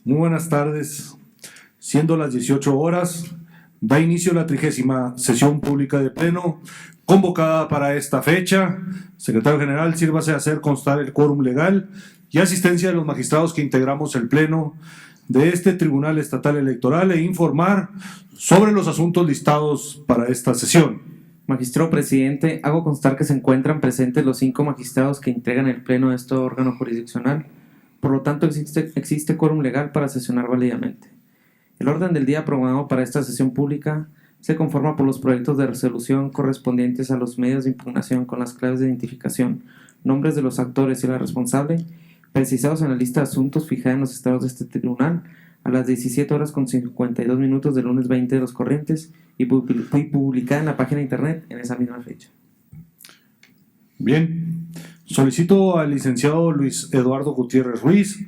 Muy buenas tardes. Siendo las 18 horas, da inicio la 30ª sesión pública de Pleno, convocada para esta fecha. Secretario General, sírvase a hacer constar el quórum legal y asistencia de los magistrados que integramos el Pleno de este Tribunal Estatal Electoral e informar sobre los asuntos listados para esta sesión. Magistrado presidente, hago constar que se encuentran presentes los 5 magistrados que integran el Pleno de este órgano jurisdiccional. Por lo tanto, existe quórum legal para sesionar válidamente. El orden del día programado para esta sesión pública se conforma por los proyectos de resolución correspondientes a los medios de impugnación con las claves de identificación, nombres de los actores y la responsable, precisados en la lista de asuntos fijada en los estados de este tribunal a las 17:52 del lunes 20 de los corrientes y publicada en la página de internet en esa misma fecha. Bien, solicito al licenciado Luis Eduardo Gutiérrez Ruiz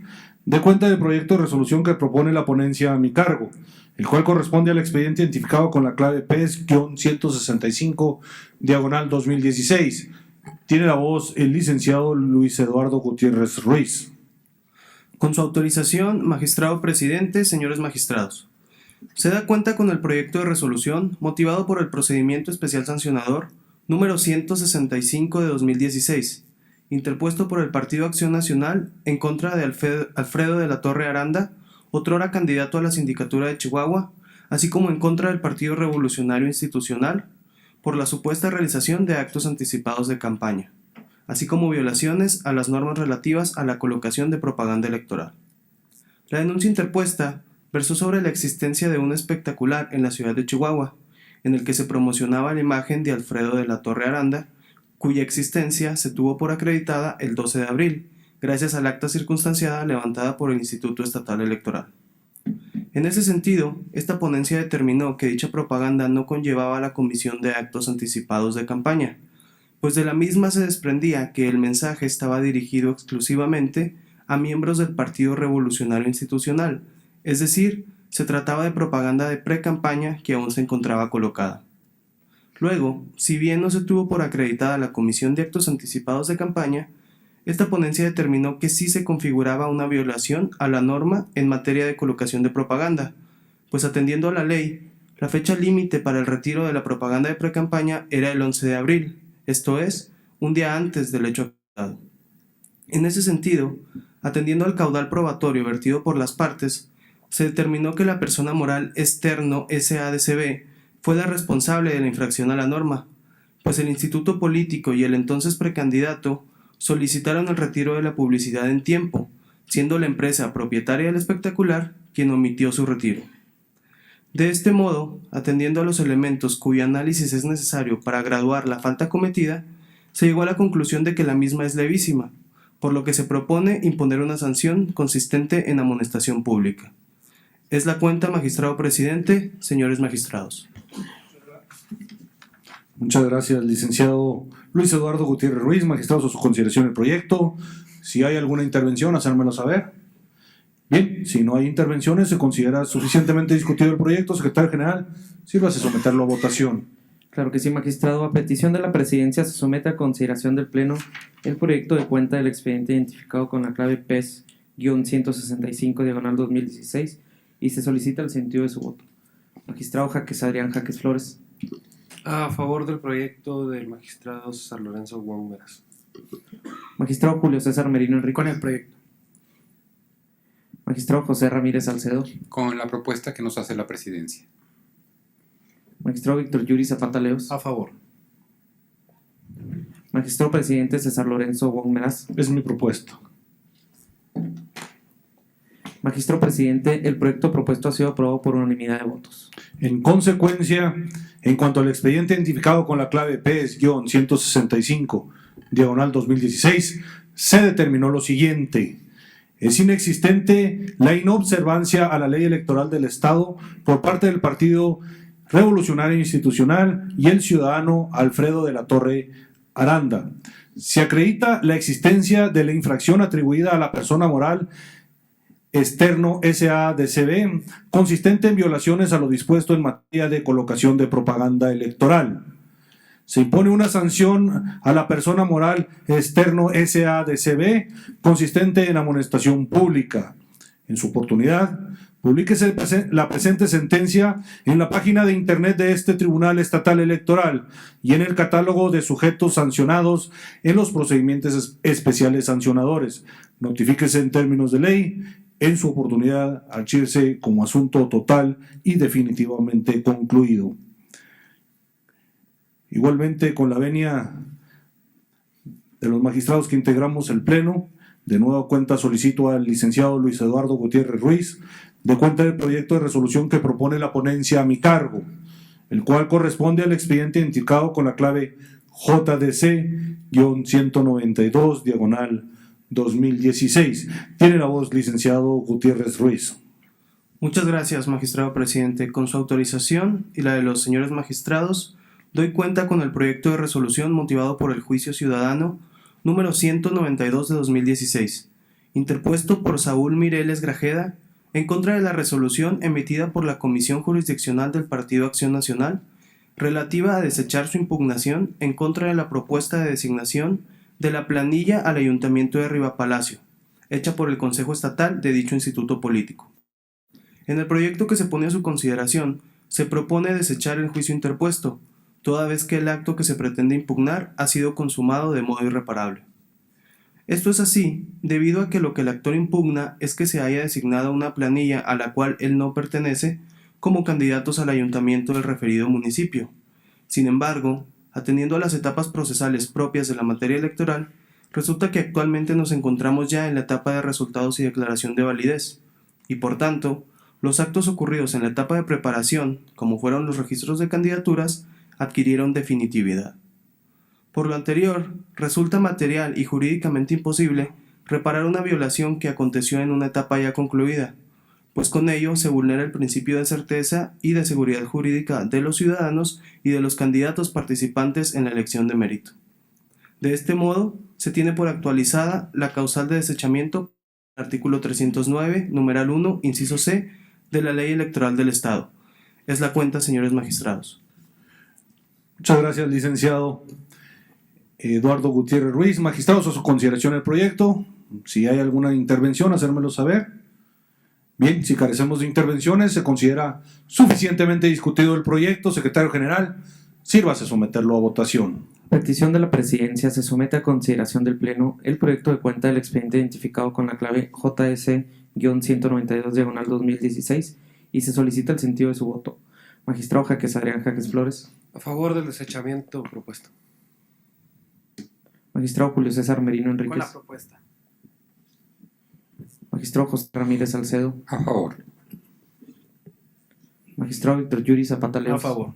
de cuenta del proyecto de resolución que propone la ponencia a mi cargo, el cual corresponde al expediente identificado con la clave PES-165/2016. Tiene la voz el licenciado Luis Eduardo Gutiérrez Ruiz. Con su autorización, magistrado presidente, señores magistrados. Se da cuenta con el proyecto de resolución motivado por el procedimiento especial sancionador número 165 de 2016, interpuesto por el Partido Acción Nacional en contra de Alfredo de la Torre Aranda, otrora candidato a la sindicatura de Chihuahua, así como en contra del Partido Revolucionario Institucional, por la supuesta realización de actos anticipados de campaña, así como violaciones a las normas relativas a la colocación de propaganda electoral. La denuncia interpuesta versó sobre la existencia de un espectacular en la ciudad de Chihuahua, en el que se promocionaba la imagen de Alfredo de la Torre Aranda, cuya existencia se tuvo por acreditada el 12 de abril, gracias al acta circunstanciada levantada por el Instituto Estatal Electoral. En ese sentido, esta ponencia determinó que dicha propaganda no conllevaba la comisión de actos anticipados de campaña, pues de la misma se desprendía que el mensaje estaba dirigido exclusivamente a miembros del Partido Revolucionario Institucional, es decir, se trataba de propaganda de pre-campaña que aún se encontraba colocada. Luego, si bien no se tuvo por acreditada la comisión de actos anticipados de campaña, esta ponencia determinó que sí se configuraba una violación a la norma en materia de colocación de propaganda, pues atendiendo a la ley, la fecha límite para el retiro de la propaganda de pre-campaña era el 11 de abril, esto es, un día antes del hecho acusado. En ese sentido, atendiendo al caudal probatorio vertido por las partes, se determinó que la persona moral Externo SADCB fue la responsable de la infracción a la norma, pues el instituto político y el entonces precandidato solicitaron el retiro de la publicidad en tiempo, siendo la empresa propietaria del espectacular quien omitió su retiro. De este modo, atendiendo a los elementos cuyo análisis es necesario para graduar la falta cometida, se llegó a la conclusión de que la misma es levísima, por lo que se propone imponer una sanción consistente en amonestación pública. Es la cuenta, magistrado presidente, señores magistrados. Muchas gracias, licenciado Luis Eduardo Gutiérrez Ruiz. Magistrados, a su consideración el proyecto. Si hay alguna intervención, hacérmelo saber. Bien, si no hay intervenciones, se considera suficientemente discutido el proyecto. Secretario General, sírvase someterlo a votación. Claro que sí, magistrado. A petición de la presidencia se somete a consideración del Pleno el proyecto de cuenta del expediente identificado con la clave PES-165/2016 y se solicita el sentido de su voto. Magistrado Adrián Jaques Flores. A favor del proyecto del magistrado César Lorenzo Wong Meraz. Magistrado Julio César Merino Enrique. Con el proyecto. Magistrado José Ramírez Salcedo. Con la propuesta que nos hace la presidencia. Magistrado Víctor Yuri Zapata Leos. A favor. Magistrado presidente César Lorenzo Wong Meraz. Es mi propuesta. Magistrado presidente, el proyecto propuesto ha sido aprobado por unanimidad de votos. En consecuencia, en cuanto al expediente identificado con la clave PES-165/2016, se determinó lo siguiente. Es inexistente la inobservancia a la ley electoral del Estado por parte del Partido Revolucionario Institucional y el ciudadano Alfredo de la Torre Aranda. Se acredita la existencia de la infracción atribuida a la persona moral Externo SADCB, consistente en violaciones a lo dispuesto en materia de colocación de propaganda electoral. Se impone una sanción a la persona moral Externo SADCB, consistente en amonestación pública. En su oportunidad, publíquese la presente sentencia en la página de internet de este Tribunal Estatal Electoral y en el catálogo de sujetos sancionados en los procedimientos especiales sancionadores. Notifíquese en términos de ley. En su oportunidad, archívese como asunto total y definitivamente concluido. Igualmente, con la venia de los magistrados que integramos el Pleno, de nueva cuenta solicito al licenciado Luis Eduardo Gutiérrez Ruiz de cuenta del proyecto de resolución que propone la ponencia a mi cargo, el cual corresponde al expediente identificado con la clave JDC-192/2016. Tiene la voz licenciado Gutiérrez Ruiz. Muchas gracias, magistrado presidente. Con su autorización y la de los señores magistrados, doy cuenta con el proyecto de resolución motivado por el juicio ciudadano número 192 de 2016, interpuesto por Saúl Mireles Grajeda en contra de la resolución emitida por la Comisión Jurisdiccional del Partido Acción Nacional relativa a desechar su impugnación en contra de la propuesta de designación de la planilla al Ayuntamiento de Rivapalacio, hecha por el Consejo Estatal de dicho instituto político. En el proyecto que se pone a su consideración, se propone desechar el juicio interpuesto, toda vez que el acto que se pretende impugnar ha sido consumado de modo irreparable. Esto es así debido a que lo que el actor impugna es que se haya designado una planilla a la cual él no pertenece como candidatos al ayuntamiento del referido municipio. Sin embargo, atendiendo a las etapas procesales propias de la materia electoral, resulta que actualmente nos encontramos ya en la etapa de resultados y declaración de validez, y por tanto, los actos ocurridos en la etapa de preparación, como fueron los registros de candidaturas, adquirieron definitividad. Por lo anterior, resulta material y jurídicamente imposible reparar una violación que aconteció en una etapa ya concluida, pues con ello se vulnera el principio de certeza y de seguridad jurídica de los ciudadanos y de los candidatos participantes en la elección de mérito. De este modo, se tiene por actualizada la causal de desechamiento, artículo 309, numeral 1, inciso C, de la Ley Electoral del Estado. Es la cuenta, señores magistrados. Muchas gracias, licenciado Eduardo Gutiérrez Ruiz. Magistrados, a su consideración el proyecto. Si hay alguna intervención, hacérmelo saber. Bien, si carecemos de intervenciones, se considera suficientemente discutido el proyecto. Secretario General, sírvase someterlo a votación. Petición de la Presidencia. Se somete a consideración del Pleno el proyecto de cuenta del expediente identificado con la clave JS-192/2016 y se solicita el sentido de su voto. Magistrado Jaques Adrián Jaques Flores. A favor del desechamiento propuesto. Magistrado Julio César Merino Enríquez. Con la propuesta. Magistrado José Ramírez Salcedo. A favor. Magistrado Víctor Yuri Zapata Leos. A favor.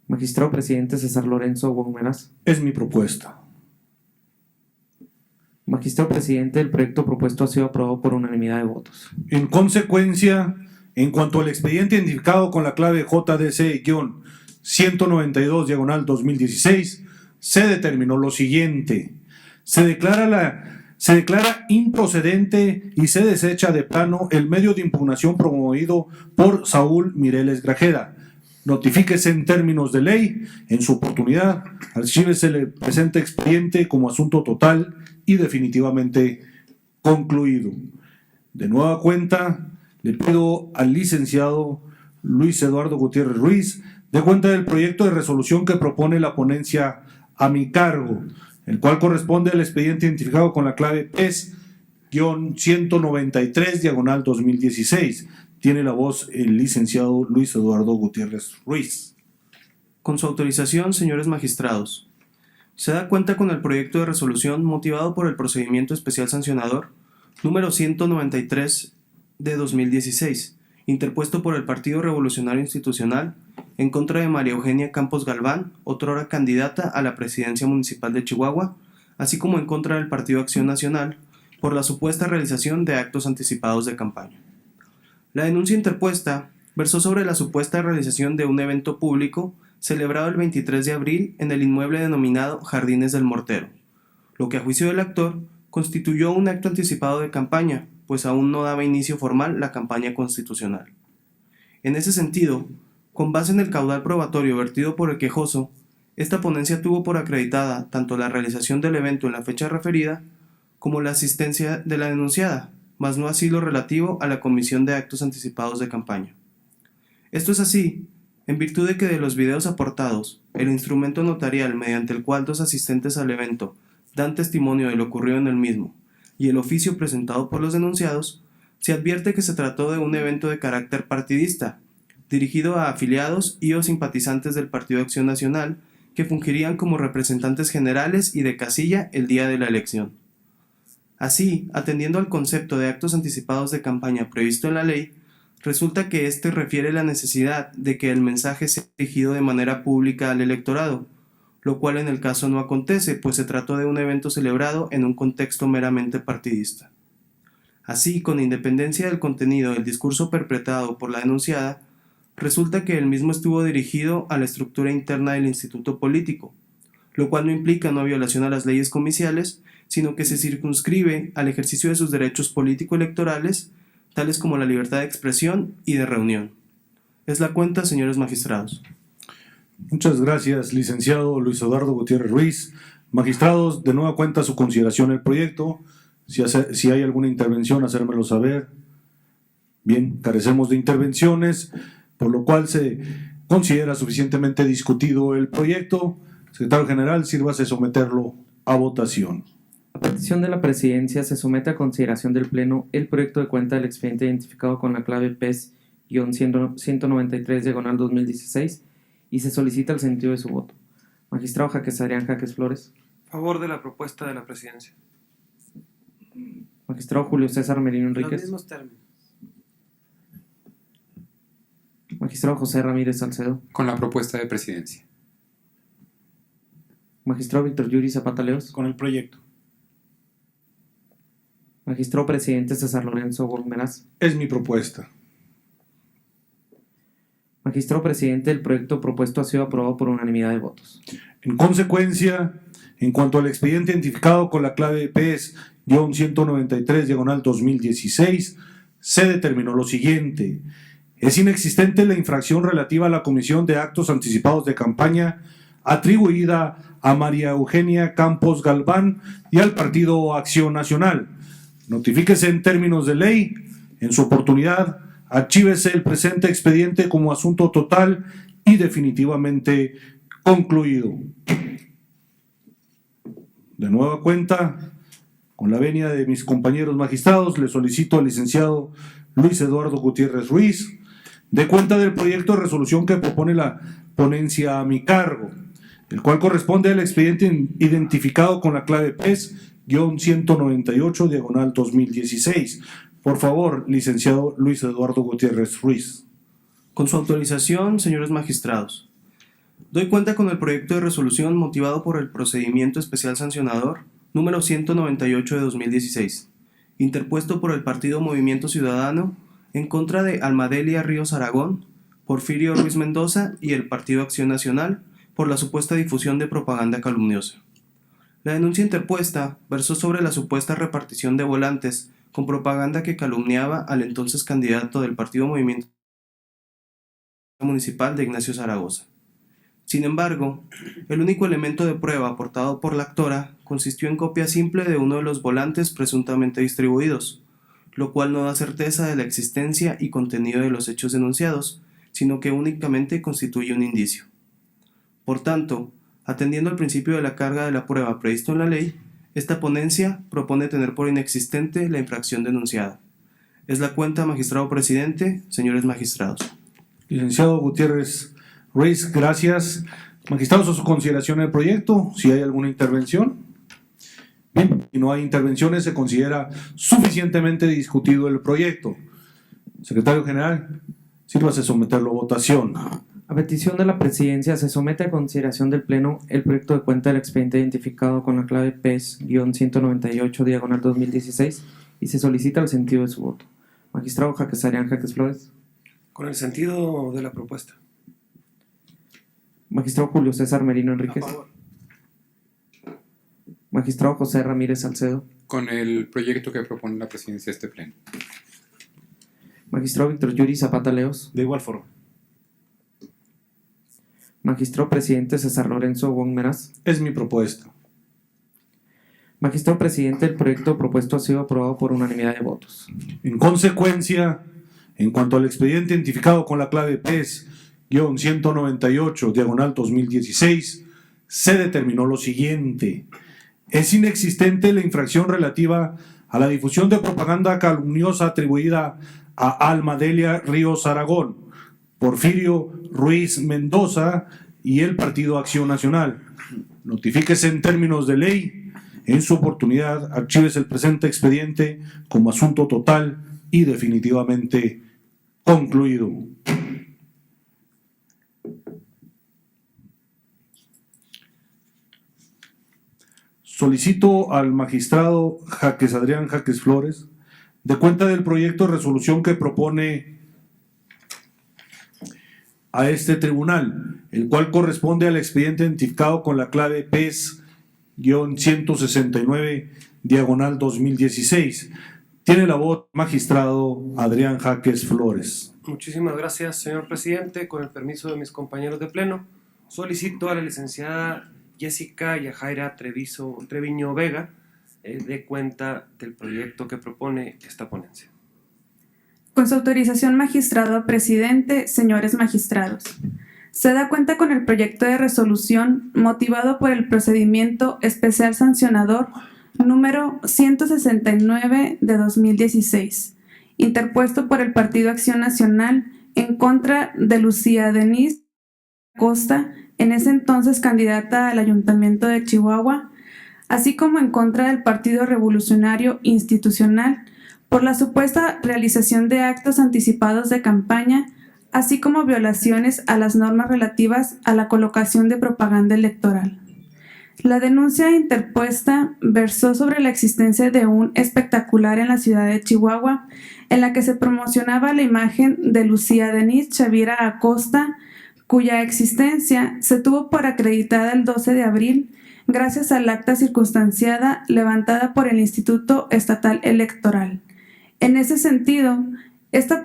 Magistrado Presidente César Lorenzo Guaumeras. Es mi propuesta. Magistrado Presidente, el proyecto propuesto ha sido aprobado por unanimidad de votos. En consecuencia, en cuanto al expediente identificado con la clave JDC-192/2016, se determinó lo siguiente. Se declara improcedente y se desecha de plano el medio de impugnación promovido por Saúl Mireles Grajeda. Notifíquese en términos de ley, en su oportunidad, archívese el presente expediente como asunto total y definitivamente concluido. De nueva cuenta, le pido al licenciado Luis Eduardo Gutiérrez Ruiz de cuenta del proyecto de resolución que propone la ponencia a mi cargo, el cual corresponde al expediente identificado con la clave PES-193/2016. Tiene la voz el licenciado Luis Eduardo Gutiérrez Ruiz. Con su autorización, señores magistrados, se da cuenta con el proyecto de resolución motivado por el procedimiento especial sancionador número 193 de 2016, interpuesto por el Partido Revolucionario Institucional en contra de María Eugenia Campos Galván, otrora candidata a la presidencia municipal de Chihuahua, así como en contra del Partido Acción Nacional por la supuesta realización de actos anticipados de campaña. La denuncia interpuesta versó sobre la supuesta realización de un evento público celebrado el 23 de abril en el inmueble denominado Jardines del Mortero, lo que a juicio del actor constituyó un acto anticipado de campaña, pues aún no daba inicio formal la campaña constitucional. En ese sentido, con base en el caudal probatorio vertido por el quejoso, esta ponencia tuvo por acreditada tanto la realización del evento en la fecha referida como la asistencia de la denunciada, mas no así lo relativo a la comisión de actos anticipados de campaña. Esto es así, en virtud de que de los videos aportados, el instrumento notarial mediante el cual 2 asistentes al evento dan testimonio de lo ocurrido en el mismo, y el oficio presentado por los denunciados, se advierte que se trató de un evento de carácter partidista, dirigido a afiliados y o simpatizantes del Partido Acción Nacional, que fungirían como representantes generales y de casilla el día de la elección. Así, atendiendo al concepto de actos anticipados de campaña previsto en la ley, resulta que éste refiere la necesidad de que el mensaje sea dirigido de manera pública al electorado, lo cual en el caso no acontece, pues se trató de un evento celebrado en un contexto meramente partidista. Así, con independencia del contenido del discurso perpetrado por la denunciada, resulta que el mismo estuvo dirigido a la estructura interna del instituto político, lo cual no implica una violación a las leyes comiciales, sino que se circunscribe al ejercicio de sus derechos político-electorales, tales como la libertad de expresión y de reunión. Es la cuenta, señores magistrados. Muchas gracias, licenciado Luis Eduardo Gutiérrez Ruiz. Magistrados, de nueva cuenta su consideración el proyecto. Si hay alguna intervención, hacérmelo saber. Bien, carecemos de intervenciones, por lo cual se considera suficientemente discutido el proyecto. Secretario General, sírvase someterlo a votación. A petición de la Presidencia, se somete a consideración del Pleno el proyecto de cuenta del expediente identificado con la clave PES-193/2016 y se solicita el sentido de su voto. Magistrado Jaques Adrián Jaques Flores. Favor de la propuesta de la Presidencia. Magistrado Julio César Merino Los Enríquez. mismos términos. Magistrado José Ramírez Salcedo. Con la propuesta de presidencia. Magistrado Víctor Yuri Zapata Leos. Con el proyecto. Magistrado Presidente César Lorenzo Gómez. Es mi propuesta. Magistrado Presidente, el proyecto propuesto ha sido aprobado por unanimidad de votos. En consecuencia, en cuanto al expediente identificado con la clave PES-193/2016, se determinó lo siguiente. Es inexistente la infracción relativa a la comisión de actos anticipados de campaña atribuida a María Eugenia Campos Galván y al Partido Acción Nacional. Notifíquese en términos de ley, en su oportunidad, archívese el presente expediente como asunto total y definitivamente concluido. De nueva cuenta, con la venia de mis compañeros magistrados, le solicito al licenciado Luis Eduardo Gutiérrez Ruiz, de cuenta del proyecto de resolución que propone la ponencia a mi cargo, el cual corresponde al expediente identificado con la clave PES-198/2016. Por favor, licenciado Luis Eduardo Gutiérrez Ruiz. Con su autorización, señores magistrados, doy cuenta con el proyecto de resolución motivado por el procedimiento especial sancionador número 198 de 2016, interpuesto por el Partido Movimiento Ciudadano en contra de Almadelia Ríos Aragón, Porfirio Ruiz Mendoza y el Partido Acción Nacional por la supuesta difusión de propaganda calumniosa. La denuncia interpuesta versó sobre la supuesta repartición de volantes con propaganda que calumniaba al entonces candidato del Partido Movimiento Municipal de Ignacio Zaragoza. Sin embargo, el único elemento de prueba aportado por la actora consistió en copia simple de uno de los volantes presuntamente distribuidos, lo cual no da certeza de la existencia y contenido de los hechos denunciados, sino que únicamente constituye un indicio. Por tanto, atendiendo al principio de la carga de la prueba previsto en la ley, esta ponencia propone tener por inexistente la infracción denunciada. Es la cuenta, magistrado presidente, señores magistrados. Licenciado Gutiérrez Ruiz, gracias. Magistrados, a su consideración el proyecto, si hay alguna intervención. Bien, si no hay intervenciones, se considera suficientemente discutido el proyecto. Secretario General, sírvase someterlo a votación. A petición de la Presidencia, se somete a consideración del Pleno el proyecto de cuenta del expediente identificado con la clave PES-198/2016 y se solicita el sentido de su voto. Magistrado Jaques Adrián Jaques Flores. Con el sentido de la propuesta. Magistrado Julio César Merino A Enríquez. favor. Magistrado José Ramírez Salcedo. Con el proyecto que propone la presidencia de este pleno. Magistrado Víctor Yuri Zapata Leos. De igual forma. Magistrado Presidente César Lorenzo Gómez. Es mi propuesta. Magistrado presidente, el proyecto propuesto ha sido aprobado por unanimidad de votos. En consecuencia, en cuanto al expediente identificado con la clave PES-198/2016, se determinó lo siguiente. Es inexistente la infracción relativa a la difusión de propaganda calumniosa atribuida a Alma Delia Ríos Aragón, Porfirio Ruiz Mendoza y el Partido Acción Nacional. Notifíquese en términos de ley. En su oportunidad, archívese el presente expediente como asunto total y definitivamente concluido. Solicito al magistrado Adrián Jaques Flores, de cuenta del proyecto de resolución que propone a este tribunal, el cual corresponde al expediente identificado con la clave PES-169/2016. Tiene la voz magistrado Adrián Jaques Flores. Muchísimas gracias, señor presidente. Con el permiso de mis compañeros de pleno, solicito a la licenciada Jessica Yajaira Treviño Vega dé cuenta del proyecto que propone esta ponencia. Con su autorización, magistrado presidente, señores magistrados. Se da cuenta con el proyecto de resolución motivado por el procedimiento especial sancionador número 169 de 2016, interpuesto por el Partido Acción Nacional en contra de Lucía Denise Acosta, en ese entonces candidata al Ayuntamiento de Chihuahua, así como en contra del Partido Revolucionario Institucional por la supuesta realización de actos anticipados de campaña, así como violaciones a las normas relativas a la colocación de propaganda electoral. La denuncia interpuesta versó sobre la existencia de un espectacular en la ciudad de Chihuahua, en la que se promocionaba la imagen de Lucía Denise Chavira Acosta, cuya existencia se tuvo por acreditada el 12 de abril gracias al acta circunstanciada levantada por el Instituto Estatal Electoral. En ese sentido, esta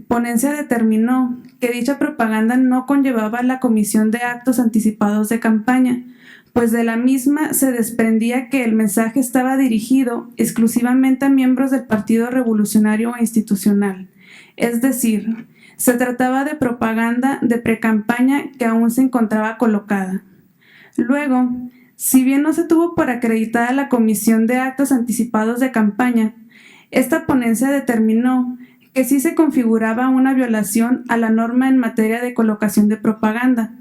ponencia determinó que dicha propaganda no conllevaba la comisión de actos anticipados de campaña, pues de la misma se desprendía que el mensaje estaba dirigido exclusivamente a miembros del Partido Revolucionario Institucional, es decir, se trataba de propaganda de precampaña que aún se encontraba colocada. Luego, si bien no se tuvo por acreditada la comisión de actos anticipados de campaña, esta ponencia determinó que sí se configuraba una violación a la norma en materia de colocación de propaganda,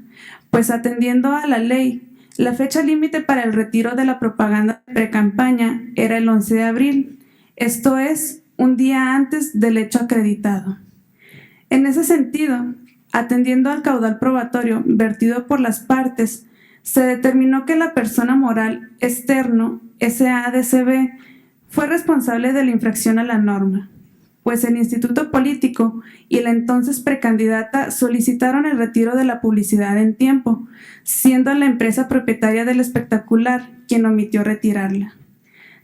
pues atendiendo a la ley, la fecha límite para el retiro de la propaganda de precampaña era el 11 de abril, esto es, un día antes del hecho acreditado. En ese sentido, atendiendo al caudal probatorio vertido por las partes, se determinó que la persona moral externo, SADCB, fue responsable de la infracción a la norma, pues el Instituto Político y la entonces precandidata solicitaron el retiro de la publicidad en tiempo, siendo la empresa propietaria del espectacular quien omitió retirarla.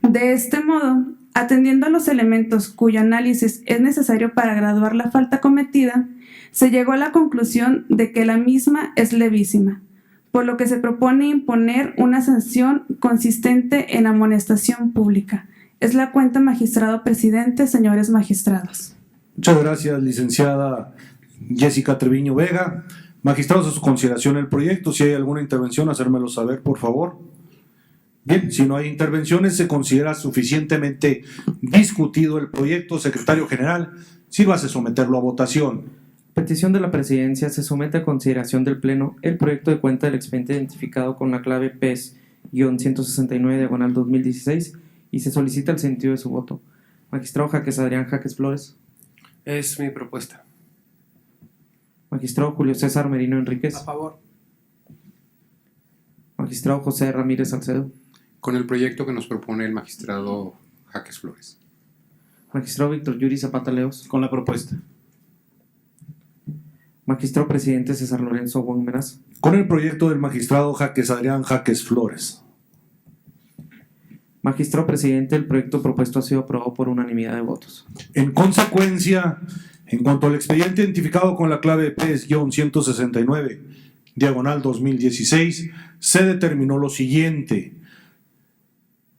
De este modo, atendiendo a los elementos cuyo análisis es necesario para graduar la falta cometida, se llegó a la conclusión de que la misma es levísima, por lo que se propone imponer una sanción consistente en amonestación pública. Es la cuenta, magistrado presidente, señores magistrados. Muchas gracias, licenciada Jessica Treviño Vega. Magistrados, a su consideración el proyecto. Si hay alguna intervención, hacérmelo saber, por favor. Bien, si no hay intervenciones, se considera suficientemente discutido el proyecto. Secretario General, sírvase someterlo a votación. Petición de la Presidencia, se somete a consideración del Pleno el proyecto de cuenta del expediente identificado con la clave PES-169/2016 y se solicita el sentido de su voto. Magistrado Adrián Jaques Flores. Es mi propuesta. Magistrado Julio César Merino Enríquez. A favor. Magistrado José Ramírez Salcedo. Con el proyecto que nos propone el magistrado Jaques Flores. Magistrado Víctor Yuri Zapata Leos. Con la propuesta. Magistrado presidente César Lorenzo Wong Meraz. Con el proyecto del magistrado Adrián Jaques Flores. Magistrado presidente, el proyecto propuesto ha sido aprobado por unanimidad de votos. En consecuencia, en cuanto al expediente identificado con la clave PES-169/2016, se determinó lo siguiente.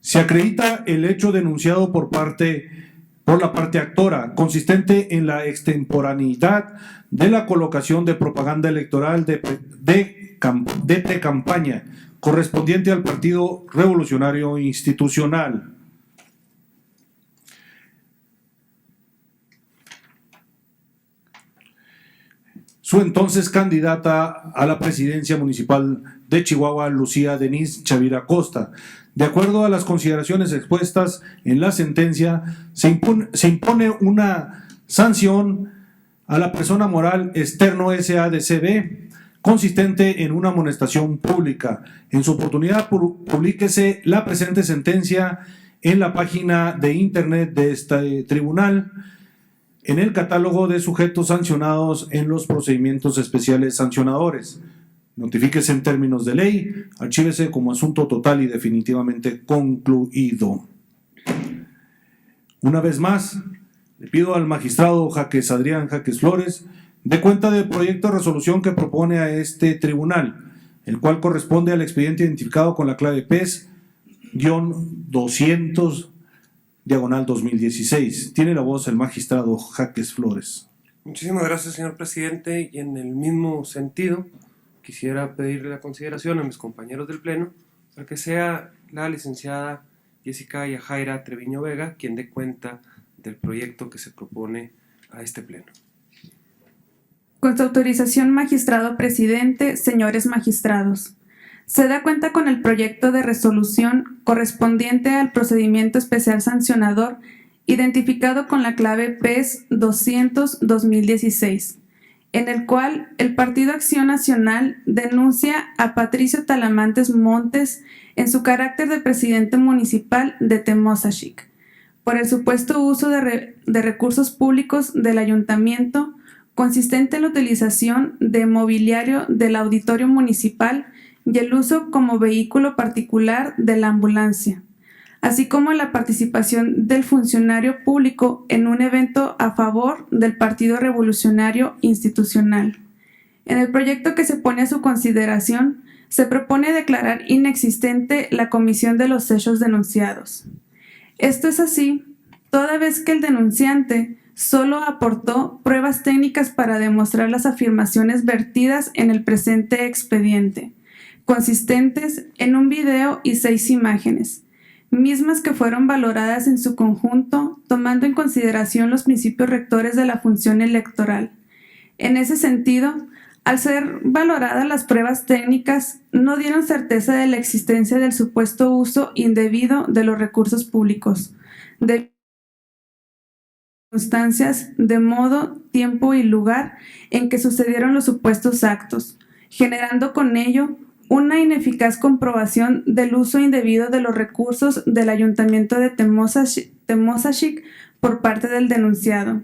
Se acredita el hecho denunciado por la parte actora, consistente en la extemporaneidad de la colocación de propaganda electoral de pre-campaña correspondiente al Partido Revolucionario Institucional. Su entonces candidata a la presidencia municipal de Chihuahua, Lucía Denise Chavira Costa. De acuerdo a las consideraciones expuestas en la sentencia, se impone una sanción a la persona moral Externo SADCB, consistente en una amonestación pública. En su oportunidad, publíquese la presente sentencia en la página de internet de este tribunal, en el catálogo de sujetos sancionados en los procedimientos especiales sancionadores. Notifíquese en términos de ley, archívese como asunto total y definitivamente concluido. Una vez más, le pido al magistrado Adrián Jaques Flores dé cuenta del proyecto de resolución que propone a este tribunal, el cual corresponde al expediente identificado con la clave PES-200/2016. Tiene la voz el magistrado Jaques Flores. Muchísimas gracias, señor presidente, y en el mismo sentido quisiera pedirle la consideración a mis compañeros del Pleno para que sea la licenciada Jessica Yajaira Treviño Vega quien dé cuenta del proyecto que se propone a este Pleno. Con su autorización, magistrado presidente, señores magistrados, se da cuenta con el proyecto de resolución correspondiente al procedimiento especial sancionador identificado con la clave PES 200/2016, en el cual el Partido Acción Nacional denuncia a Patricio Talamantes Montes en su carácter de presidente municipal de Temozachic por el supuesto uso de recursos públicos del ayuntamiento consistente en la utilización de mobiliario del auditorio municipal y el uso como vehículo particular de la ambulancia, así como la participación del funcionario público en un evento a favor del Partido Revolucionario Institucional. En el proyecto que se pone a su consideración, se propone declarar inexistente la comisión de los hechos denunciados. Esto es así, toda vez que el denunciante solo aportó pruebas técnicas para demostrar las afirmaciones vertidas en el presente expediente, consistentes en un video y 6 imágenes, mismas que fueron valoradas en su conjunto, tomando en consideración los principios rectores de la función electoral. En ese sentido, al ser valoradas las pruebas técnicas, no dieron certeza de la existencia del supuesto uso indebido de los recursos públicos, de circunstancias, de modo, tiempo y lugar en que sucedieron los supuestos actos, generando con ello una ineficaz comprobación del uso indebido de los recursos del Ayuntamiento de Temozachic por parte del denunciado.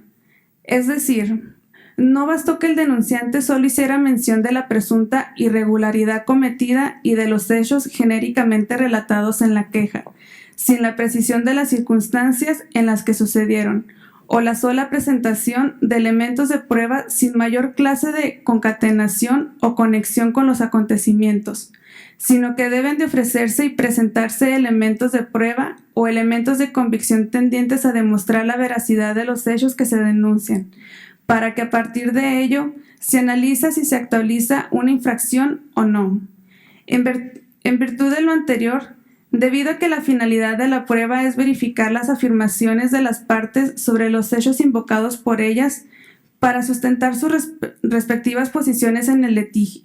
Es decir, no bastó que el denunciante solo hiciera mención de la presunta irregularidad cometida y de los hechos genéricamente relatados en la queja, sin la precisión de las circunstancias en las que sucedieron, o la sola presentación de elementos de prueba sin mayor clase de concatenación o conexión con los acontecimientos, sino que deben de ofrecerse y presentarse elementos de prueba o elementos de convicción tendientes a demostrar la veracidad de los hechos que se denuncian, para que a partir de ello se analiza si se actualiza una infracción o no. En virtud de lo anterior, debido a que la finalidad de la prueba es verificar las afirmaciones de las partes sobre los hechos invocados por ellas para sustentar sus respectivas posiciones en el litigio.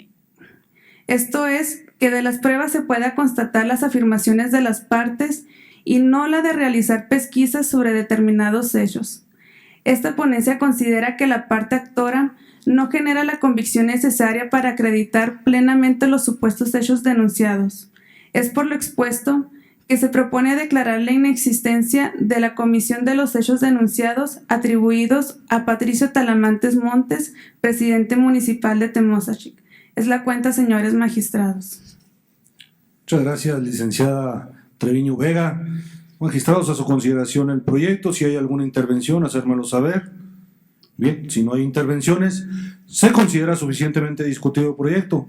Esto es, que de las pruebas se pueda constatar las afirmaciones de las partes y no la de realizar pesquisas sobre determinados hechos. Esta ponencia considera que la parte actora no genera la convicción necesaria para acreditar plenamente los supuestos hechos denunciados. Es por lo expuesto que se propone declarar la inexistencia de la comisión de los hechos denunciados atribuidos a Patricio Talamantes Montes, presidente municipal de Temozachic. Es la cuenta, señores magistrados. Muchas gracias, licenciada Treviño Vega. Magistrados, a su consideración el proyecto. Si hay alguna intervención, hacérmelo saber. Bien, si no hay intervenciones, se considera suficientemente discutido el proyecto.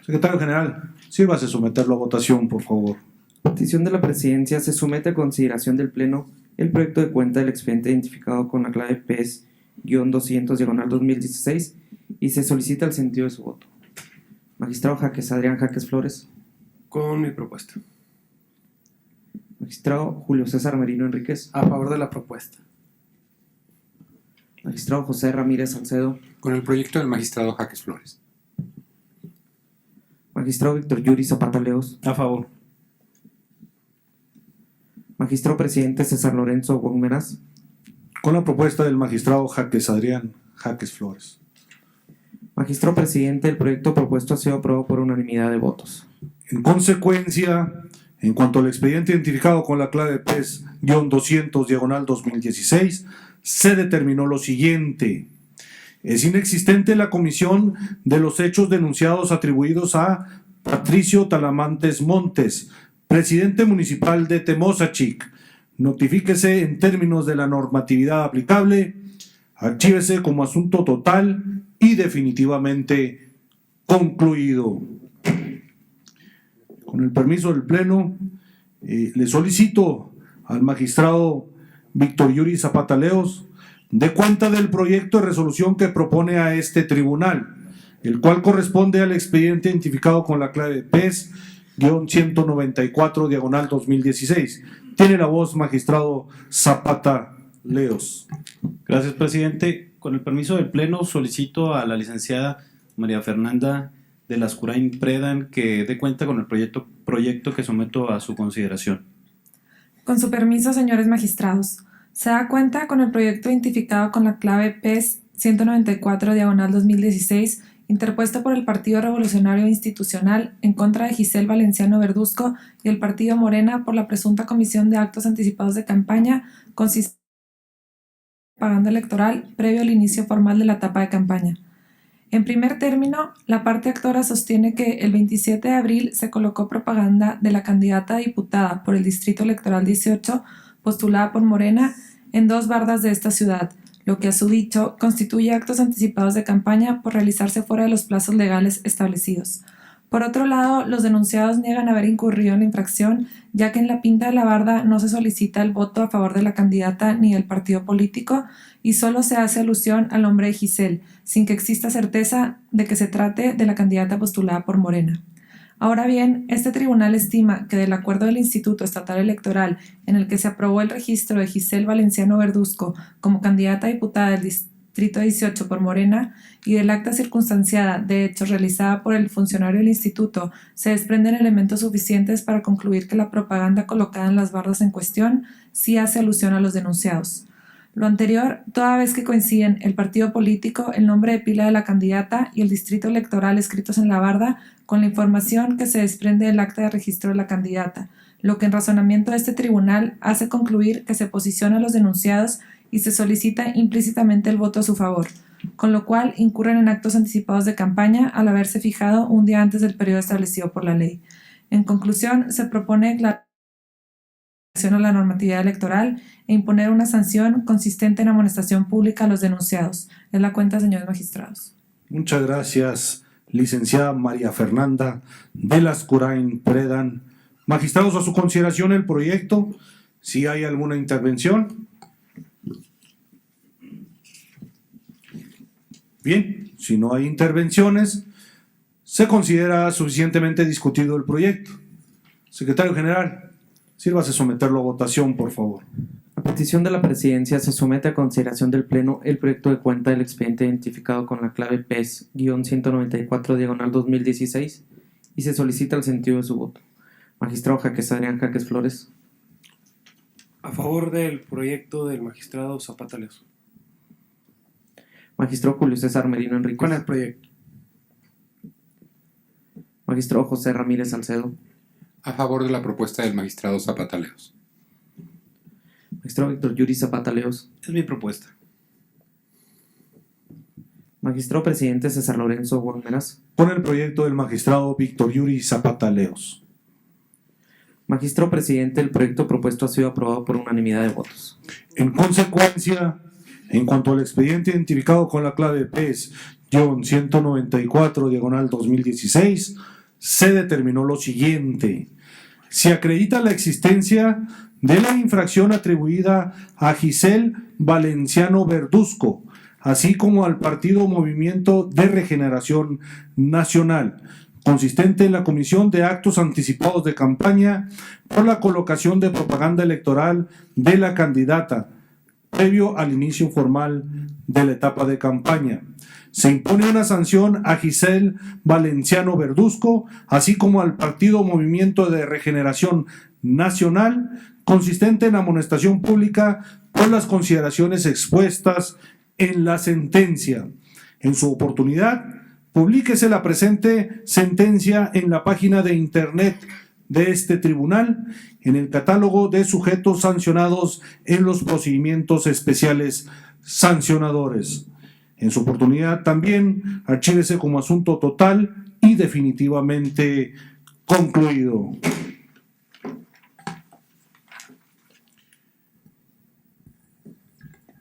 Secretario General, sírvase someterlo a votación, por favor. Petición de la Presidencia. Se somete a consideración del Pleno el proyecto de cuenta del expediente identificado con la clave PES-200/2016 y se solicita el sentido de su voto. Magistrado Adrián Jaques Flores. Con mi propuesta. Magistrado Julio César Merino Enríquez. A favor de la propuesta. Magistrado José Ramírez Salcedo. Con el proyecto del magistrado Jaques Flores. Magistrado Víctor Yuri Zapata Leos. A favor. Magistrado Presidente César Lorenzo Gómez. Con la propuesta del magistrado Adrián Jaques Flores. Magistrado Presidente, el proyecto propuesto ha sido aprobado por unanimidad de votos. En consecuencia, en cuanto al expediente identificado con la clave PES-200/2016, se determinó lo siguiente. Es inexistente la comisión de los hechos denunciados atribuidos a Patricio Talamantes Montes, presidente municipal de Temozachic. Notifíquese en términos de la normatividad aplicable, archívese como asunto total y definitivamente concluido. Con el permiso del Pleno, le solicito al magistrado Víctor Yuri Zapata Leos dé cuenta del proyecto de resolución que propone a este tribunal, el cual corresponde al expediente identificado con la clave PES-194/2016. Tiene la voz magistrado Zapata Leos. Gracias, presidente. Con el permiso del Pleno, solicito a la licenciada María Fernanda de Lascurain Predan que dé cuenta con el proyecto que someto a su consideración. Con su permiso, señores magistrados, se da cuenta con el proyecto identificado con la clave PES 194/2016, interpuesto por el Partido Revolucionario Institucional en contra de Giselle Valenciano Verduzco y el Partido Morena por la presunta comisión de actos anticipados de campaña consistente en propaganda electoral previo al inicio formal de la etapa de campaña. En primer término, la parte actora sostiene que el 27 de abril se colocó propaganda de la candidata a diputada por el Distrito Electoral 18, postulada por Morena, en 2 bardas de esta ciudad, lo que a su dicho constituye actos anticipados de campaña por realizarse fuera de los plazos legales establecidos. Por otro lado, los denunciados niegan haber incurrido en la infracción, ya que en la pinta de la barda no se solicita el voto a favor de la candidata ni del partido político y solo se hace alusión al nombre de Giselle, sin que exista certeza de que se trate de la candidata postulada por Morena. Ahora bien, este tribunal estima que del acuerdo del Instituto Estatal Electoral en el que se aprobó el registro de Giselle Valenciano Verduzco como candidata a diputada del Distrito 18 por Morena y del acta circunstanciada de hecho realizada por el funcionario del instituto, se desprenden elementos suficientes para concluir que la propaganda colocada en las bardas en cuestión sí hace alusión a los denunciados. Lo anterior, toda vez que coinciden el partido político, el nombre de pila de la candidata y el distrito electoral escritos en la barda con la información que se desprende del acta de registro de la candidata, lo que en razonamiento de este tribunal hace concluir que se posiciona a los denunciados y se solicita implícitamente el voto a su favor, con lo cual incurren en actos anticipados de campaña al haberse fijado un día antes del periodo establecido por la ley. En conclusión, se propone a la normatividad electoral e imponer una sanción consistente en amonestación pública a los denunciados. Es la cuenta, señores magistrados. Muchas gracias, licenciada María Fernanda de Lascurain Predan. Magistrados, a su consideración el proyecto. Si hay alguna intervención. Bien, si no hay intervenciones, se considera suficientemente discutido el proyecto. Secretario General, sírvase someterlo a votación, por favor. A petición de la Presidencia, se somete a consideración del Pleno el proyecto de cuenta del expediente identificado con la clave PES-194/2016 y se solicita el sentido de su voto. Magistrado Adrián Jaques Flores. A favor del proyecto del magistrado Zapata Leos. Magistrado Julio César Merino Enríquez. Con el proyecto. Magistrado José Ramírez Salcedo. A favor de la propuesta del magistrado Zapata Leos. Magistrado Víctor Yuri Zapata Leos. Es mi propuesta. Magistrado Presidente César Lorenzo Gómez. Con el proyecto del magistrado Víctor Yuri Zapata Leos. Magistrado Presidente, el proyecto propuesto ha sido aprobado por unanimidad de votos. En consecuencia, en cuanto al expediente identificado con la clave PES-194/2016, se determinó lo siguiente. se acredita la existencia de la infracción atribuida a Giselle Valenciano Verduzco, así como al Partido Movimiento de Regeneración Nacional, consistente en la comisión de actos anticipados de campaña por la colocación de propaganda electoral de la candidata, previo al inicio formal de la etapa de campaña. Se impone una sanción a Giselle Valenciano Verduzco, así como al Partido Movimiento de Regeneración Nacional, consistente en amonestación pública por las consideraciones expuestas en la sentencia. En su oportunidad, publíquese la presente sentencia en la página de internet de este tribunal, en el catálogo de sujetos sancionados en los procedimientos especiales sancionadores. En su oportunidad también archívese como asunto total y definitivamente concluido.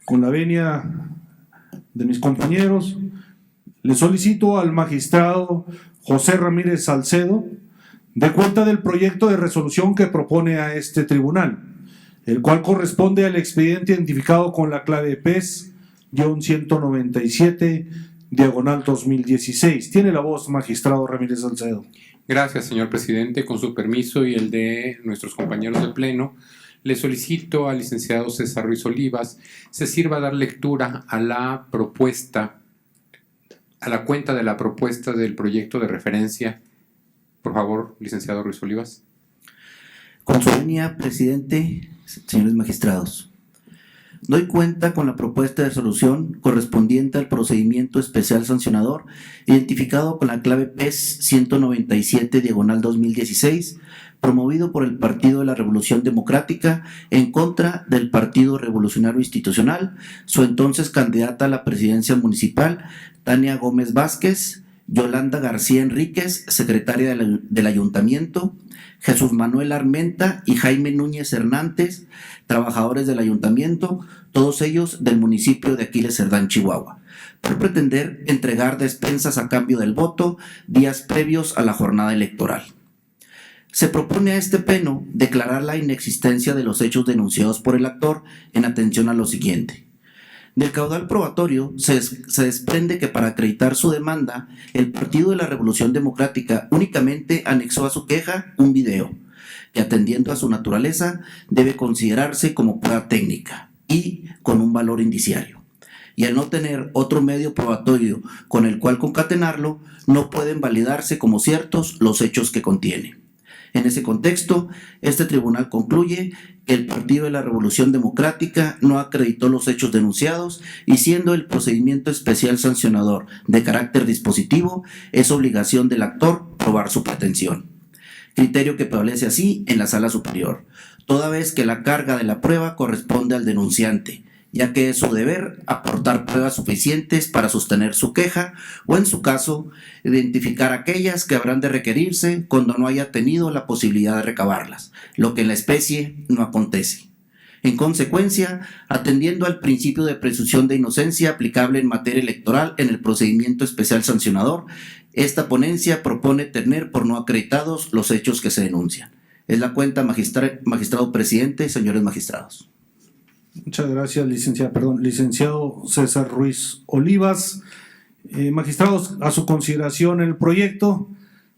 Con la venia de mis compañeros, le solicito al magistrado José Ramírez Salcedo dé cuenta del proyecto de resolución que propone a este tribunal, el cual corresponde al expediente identificado con la clave PES-197, diagonal 2016. Tiene la voz, magistrado Ramírez Salcedo. Gracias, señor presidente. Con su permiso y el de nuestros compañeros de pleno, le solicito al licenciado César Ruiz Olivas se sirva a dar lectura a la propuesta, a la cuenta de la propuesta del proyecto de referencia. Por favor, licenciado Ruiz Olivas. Con su venia, presidente, señores magistrados, doy cuenta con la propuesta de resolución correspondiente al procedimiento especial sancionador identificado con la clave PES 197 diagonal 2016, promovido por el Partido de la Revolución Democrática en contra del Partido Revolucionario Institucional, su entonces candidata a la presidencia municipal, Tania Gómez Vázquez, Yolanda García Enríquez, secretaria del Ayuntamiento, Jesús Manuel Armenta y Jaime Núñez Hernández, trabajadores del Ayuntamiento, todos ellos del municipio de Aquiles Cerdán, Chihuahua, por pretender entregar despensas a cambio del voto días previos a la jornada electoral. Se propone a este pleno declarar la inexistencia de los hechos denunciados por el actor en atención a lo siguiente. Del caudal probatorio se desprende que para acreditar su demanda, el Partido de la Revolución Democrática únicamente anexó a su queja un video, que atendiendo a su naturaleza debe considerarse como prueba técnica y con un valor indiciario. Y al no tener otro medio probatorio con el cual concatenarlo, no pueden validarse como ciertos los hechos que contiene. En ese contexto, este tribunal concluye que el Partido de la Revolución Democrática no acreditó los hechos denunciados y siendo el procedimiento especial sancionador de carácter dispositivo, es obligación del actor probar su pretensión. Criterio que prevalece así en la Sala Superior, toda vez que la carga de la prueba corresponde al denunciante, ya que es su deber aportar pruebas suficientes para sostener su queja o, en su caso, identificar aquellas que habrán de requerirse cuando no haya tenido la posibilidad de recabarlas, lo que en la especie no acontece. En consecuencia, atendiendo al principio de presunción de inocencia aplicable en materia electoral en el procedimiento especial sancionador, esta ponencia propone tener por no acreditados los hechos que se denuncian. Es la cuenta, magistrado presidente, señores magistrados. Muchas gracias, licenciado César Ruiz Olivas. Magistrados, a su consideración el proyecto,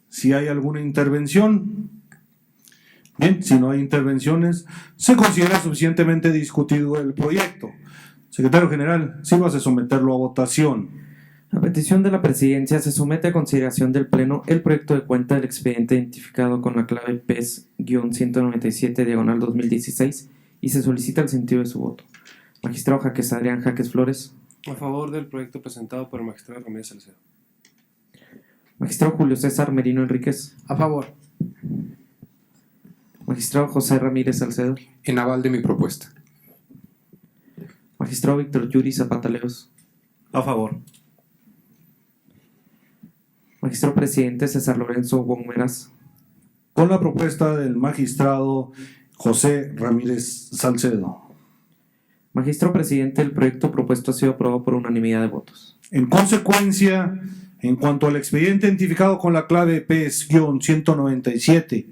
si hay alguna intervención. Bien, si no hay intervenciones, se considera suficientemente discutido el proyecto. Secretario General, sírvase someterlo a votación. A petición de la Presidencia, se somete a consideración del Pleno el proyecto de cuenta del expediente identificado con la clave PES-197 diagonal 2016 y se solicita el sentido de su voto. Magistrado Jaques Adrián Jaques Flores. A favor del proyecto presentado por el magistrado Ramírez Salcedo. Magistrado Julio César Merino Enríquez. A favor. Magistrado José Ramírez Salcedo. En aval de mi propuesta. Magistrado Víctor Yuri Zapata Leos. A favor. Magistrado Presidente César Lorenzo Gómeras. Con la propuesta del magistrado José Ramírez Salcedo. Magistrado Presidente, el proyecto propuesto ha sido aprobado por unanimidad de votos. En consecuencia, en cuanto al expediente identificado con la clave PES-197,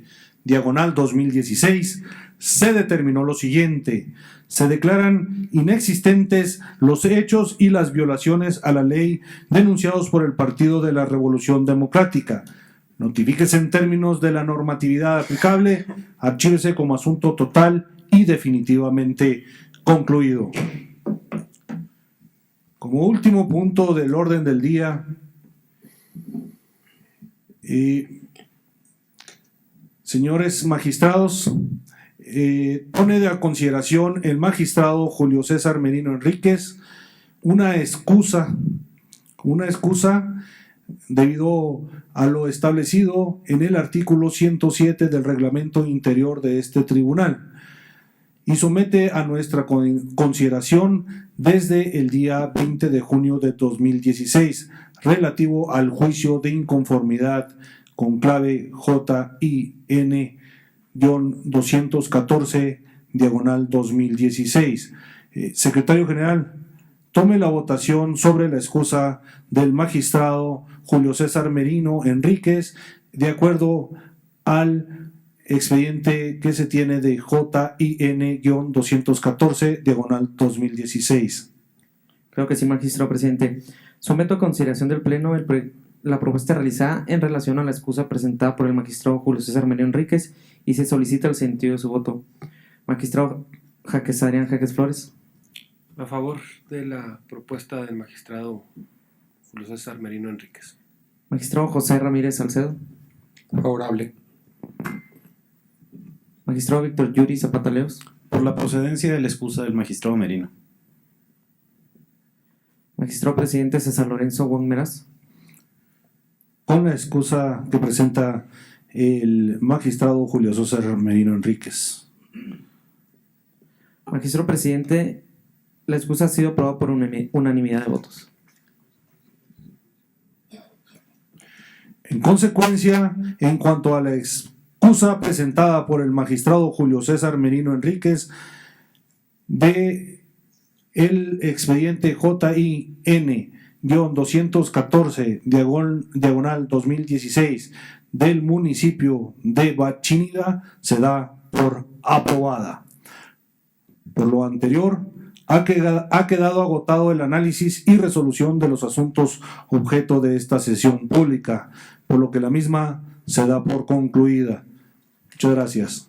2016, se determinó lo siguiente: se declaran inexistentes los hechos y las violaciones a la ley denunciados por el Partido de la Revolución Democrática. Notifíquese en términos de la normatividad aplicable, archívese como asunto total y definitivamente concluido. Como último punto del orden del día, señores magistrados, pone a consideración el magistrado Julio César Merino Enríquez una excusa debido a lo establecido en el artículo 107 del reglamento interior de este tribunal, y somete a nuestra consideración desde el día 20 de junio de 2016 relativo al juicio de inconformidad con clave JIN-214/2016. Secretario General, tome la votación sobre la excusa del magistrado Julio César Merino Enríquez de acuerdo al expediente que se tiene de JIN-214/2016. Creo que sí, magistrado presidente. Someto a consideración del Pleno la propuesta realizada en relación a la excusa presentada por el magistrado Julio César Merino Enríquez y se solicita el sentido de su voto. Magistrado Adrián Jaques Flores. A favor de la propuesta del magistrado Julio César Merino Enríquez. Magistrado José Ramírez Salcedo. Favorable. Magistrado Víctor Yuri Zapata Leos. Por la procedencia de la excusa del magistrado Merino. Magistrado presidente César Lorenzo Wong Meraz. Con la excusa que presenta el magistrado Julio César Merino Enríquez. Magistrado presidente, la excusa ha sido aprobada por unanimidad de votos. En consecuencia, en cuanto a la excusa presentada por el magistrado Julio César Merino Enríquez de el expediente JIN-214/2016 del municipio de Bachínida se da por aprobada. Por lo anterior, ha quedado agotado el análisis y resolución de los asuntos objeto de esta sesión pública, por lo que la misma se da por concluida. Muchas gracias.